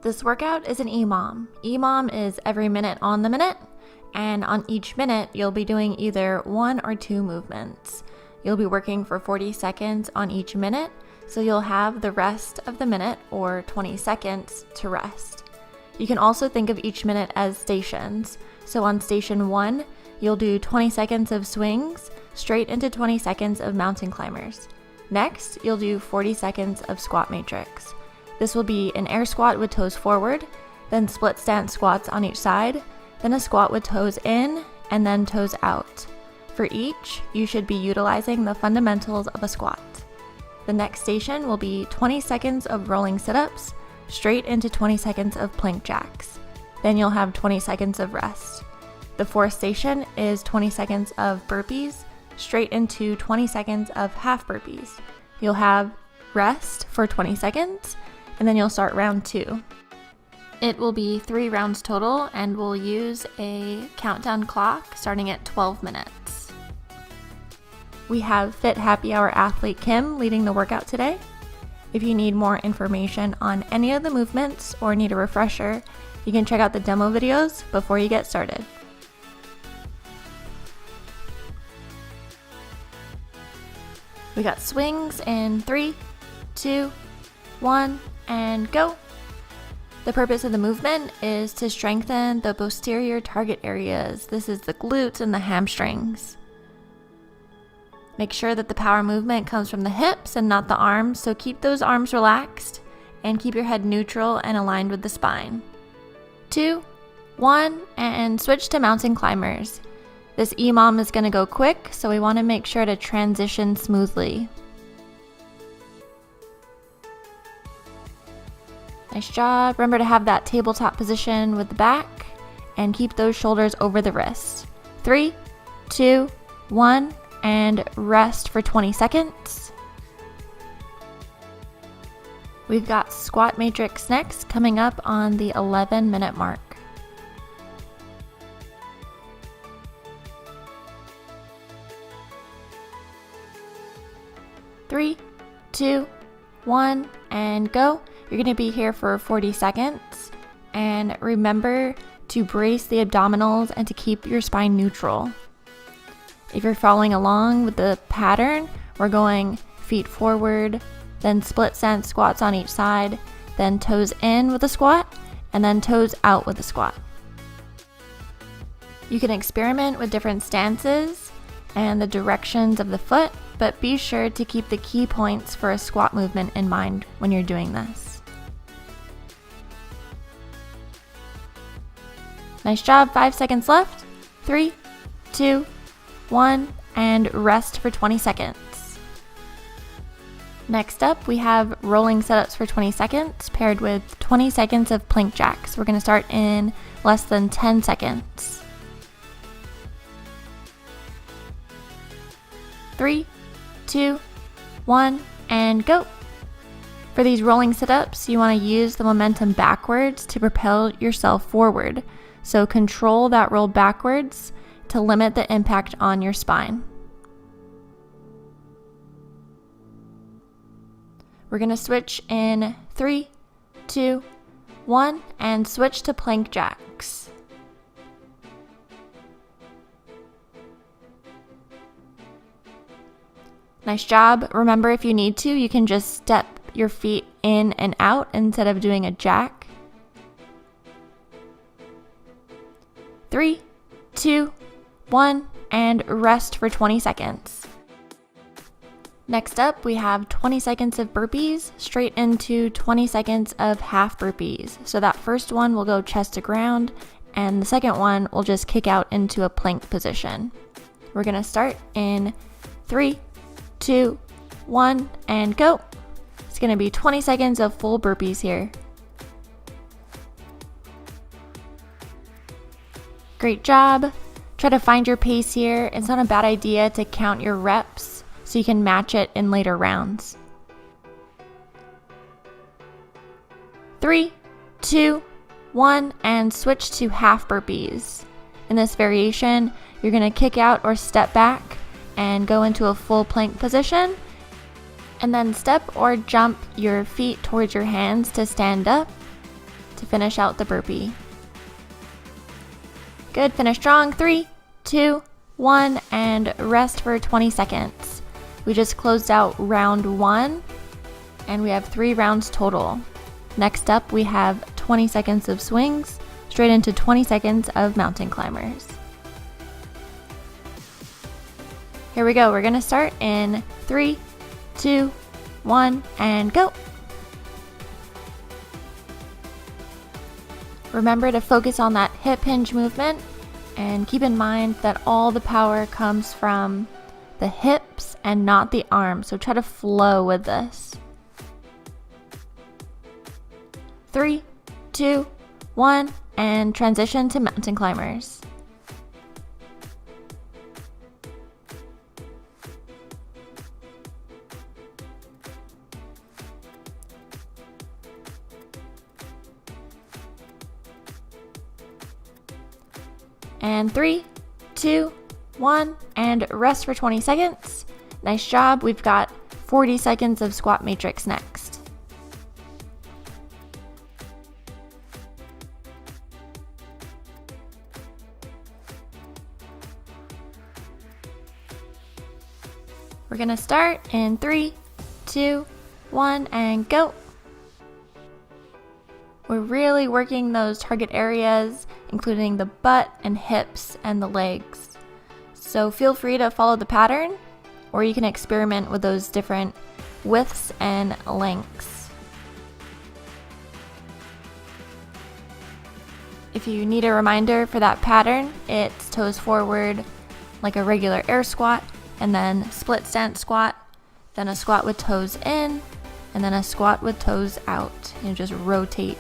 This workout is an EMOM. EMOM is every minute on the minute, and on each minute, you'll be doing either 1 or 2 movements. You'll be working for 40 seconds on each minute, so you'll have the rest of the minute, or 20 seconds, to rest. You can also think of each minute as stations. So on station 1, you'll do 20 seconds of swings, straight into 20 seconds of mountain climbers. Next, you'll do 40 seconds of squat matrix. This will be an air squat with toes forward, then split stance squats on each side, then a squat with toes in, and then toes out. For each, you should be utilizing the fundamentals of a squat. The next station will be 20 seconds of rolling sit-ups, straight into 20 seconds of plank jacks. Then you'll have 20 seconds of rest. The fourth station is 20 seconds of burpees, straight into 20 seconds of half burpees. You'll have rest for 20 seconds, and then you'll start round 2. It will be 3 rounds total, and we'll use a countdown clock starting at 12 minutes. We have Fit Happy Hour athlete Kim leading the workout today. If you need more information on any of the movements or need a refresher, you can check out the demo videos before you get started. We got swings in 3, 2, 1, and go. The purpose of the movement is to strengthen the posterior target areas. This is the glutes and the hamstrings. Make sure that the power movement comes from the hips and not the arms, so keep those arms relaxed and keep your head neutral and aligned with the spine. 2, 1, and switch to mountain climbers. This EMOM is going to go quick, so we want to make sure to transition smoothly. Nice job. Remember to have that tabletop position with the back and keep those shoulders over the wrists. 3, 2, 1, and rest for 20 seconds. We've got squat matrix next, coming up on the 11-minute mark. Three, 2, 1, and go. You're going to be here for 40 seconds. And remember to brace the abdominals and to keep your spine neutral. If you're following along with the pattern, we're going feet forward, then split stance squats on each side, then toes in with a squat, and then toes out with a squat. You can experiment with different stances and the directions of the foot, but be sure to keep the key points for a squat movement in mind when you're doing this. Nice job, 5 seconds left. 3, 2, 1, and rest for 20 seconds. Next up, we have rolling sit-ups for 20 seconds paired with 20 seconds of plank jacks. We're going to start in less than 10 seconds. 3, 2, 1, and go. For these rolling sit-ups, you want to use the momentum backwards to propel yourself forward. So control that roll backwards to limit the impact on your spine. We're going to switch in 3, 2, 1, and switch to plank jacks. Nice job. Remember, if you need to, you can just step your feet in and out instead of doing a jack. 3, 2, 1, and rest for 20 seconds. Next up, we have 20 seconds of burpees straight into 20 seconds of half burpees. So that first one will go chest to ground, and the second one will just kick out into a plank position. We're going to start in 3, 2, 1, and go. It's going to be 20 seconds of full burpees here. Great job. Try to find your pace here. It's not a bad idea to count your reps so you can match it in later rounds. 3, 2, 1, and switch to half burpees. In this variation, you're going to kick out or step back and go into a full plank position, and then step or jump your feet towards your hands to stand up. to finish out the burpee. Good, finish strong. 3, 2, 1, and rest for 20 seconds. We just closed out round 1, and we have 3 rounds total. Next up, we have 20 seconds of swings, straight into 20 seconds of mountain climbers. Here we go. We're going to start in 3, 2, 1, and go. Remember to focus on that hip hinge movement and keep in mind that all the power comes from the hips and not the arms. So try to flow with this. 3, 2, 1, and transition to mountain climbers. And 3, 2, 1, and rest for 20 seconds. Nice job. We've got 40 seconds of squat matrix next. We're gonna start in 3, 2, 1, and go. We're really working those target areas, including the butt and hips and the legs. So feel free to follow the pattern, or you can experiment with those different widths and lengths. If you need a reminder for that pattern, it's toes forward like a regular air squat, and then split stance squat, then a squat with toes in, and then a squat with toes out. You just rotate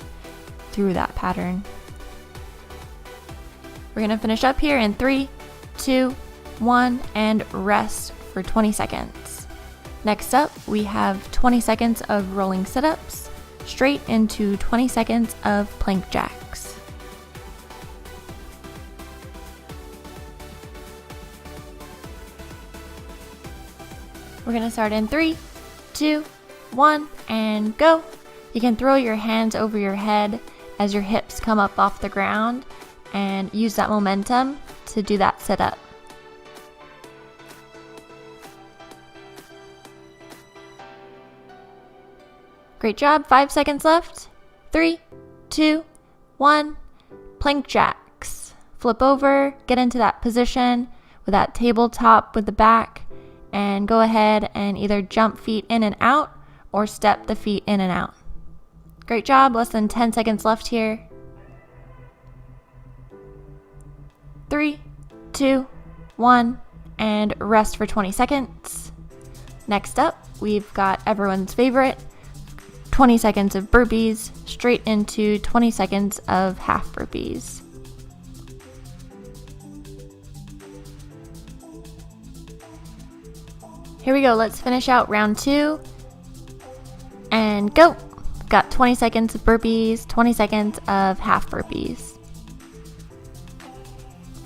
through that pattern. We're gonna finish up here in 3, 2, 1, and rest for 20 seconds. Next up, we have 20 seconds of rolling sit-ups, straight into 20 seconds of plank jacks. We're gonna start in 3, 2, 1, and go. You can throw your hands over your head as your hips come up off the ground and use that momentum to do that sit-up. Great job. 5 seconds left. 3, 2, 1, plank jacks. Flip over, get into that position with that tabletop with the back, and go ahead and either jump feet in and out or step the feet in and out. Great job. Less than 10 seconds left here. 3, 2, 1, and rest for 20 seconds. Next up, we've got everyone's favorite, 20 seconds of burpees, straight into 20 seconds of half burpees. Here we go. Let's finish out round 2 and go. Got 20 seconds of burpees, 20 seconds of half burpees.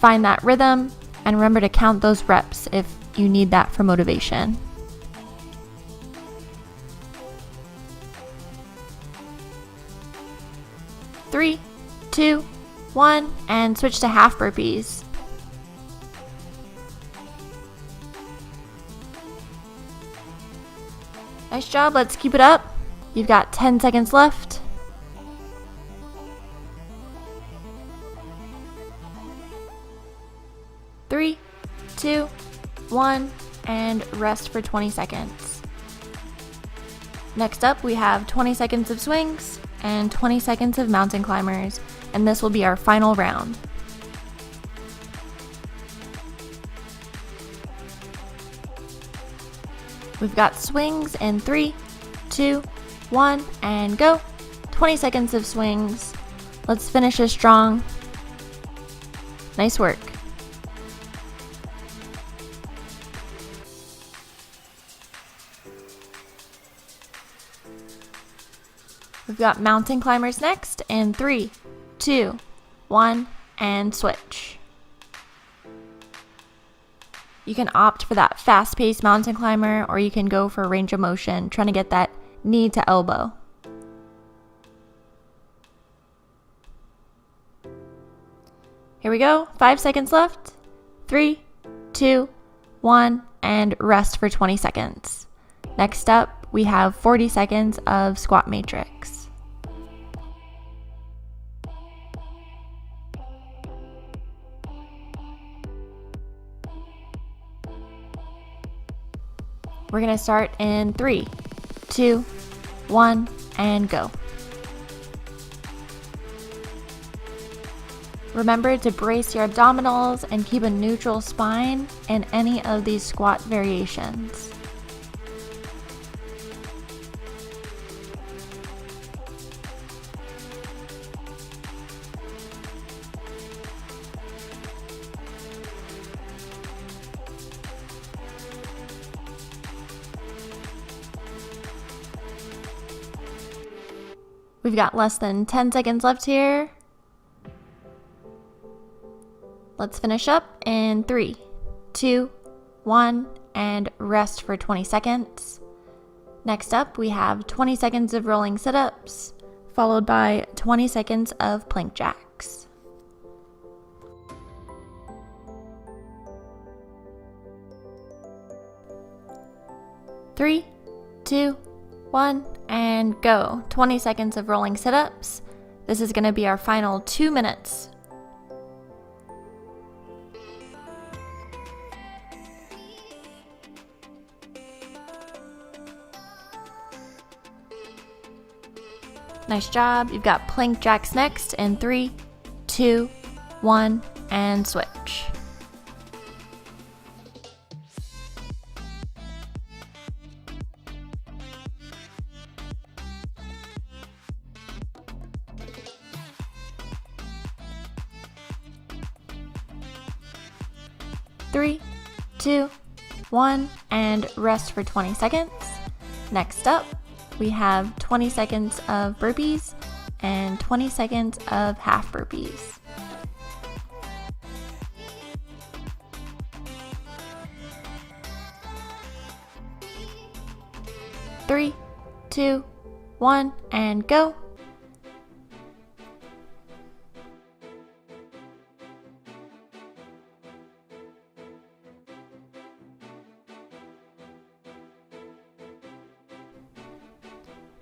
Find that rhythm and remember to count those reps if you need that for motivation. Three, 2, 1, and switch to half burpees. Nice job. Let's keep it up. You've got 10 seconds left. 3, 2, 1, and rest for 20 seconds. Next up, we have 20 seconds of swings and 20 seconds of mountain climbers, and this will be our final round. We've got swings in 3, 2, 1, and go. 20 seconds of swings. Let's finish this strong. Nice work. We've got mountain climbers next in 3, 2, 1, and switch. You can opt for that fast-paced mountain climber, or you can go for range of motion, trying to get that knee to elbow. Here we go. 5 seconds left. 3, 2, 1, and rest for 20 seconds. Next up, we have 40 seconds of squat matrix. We're gonna start in 3, 2, 1, and go. Remember to brace your abdominals and keep a neutral spine in any of these squat variations. We've got less than 10 seconds left here. Let's finish up in 3, 2, 1, and rest for 20 seconds. Next up, we have 20 seconds of rolling sit-ups, followed by 20 seconds of plank jacks. Three, 2, 1, and go. 20 seconds of rolling sit-ups. This is going to be our final 2 minutes. Nice job. You've got plank jacks next in 3, 2, 1, and switch. Three, 2, 1, and rest for 20 seconds. Next up, we have 20 seconds of burpees and 20 seconds of half burpees. Three, 2, 1, and go.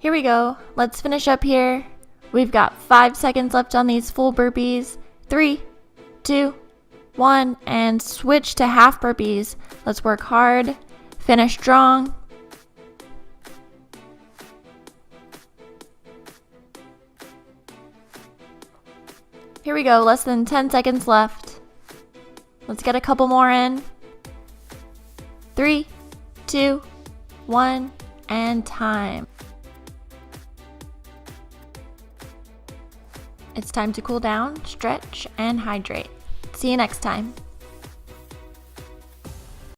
Here we go. Let's finish up here. We've got 5 seconds left on these full burpees. 3, 2, 1, and switch to half burpees. Let's work hard. Finish strong. Here we go. Less than 10 seconds left. Let's get a couple more in. 3, 2, 1, and time. It's time to cool down, stretch, and hydrate. See you next time.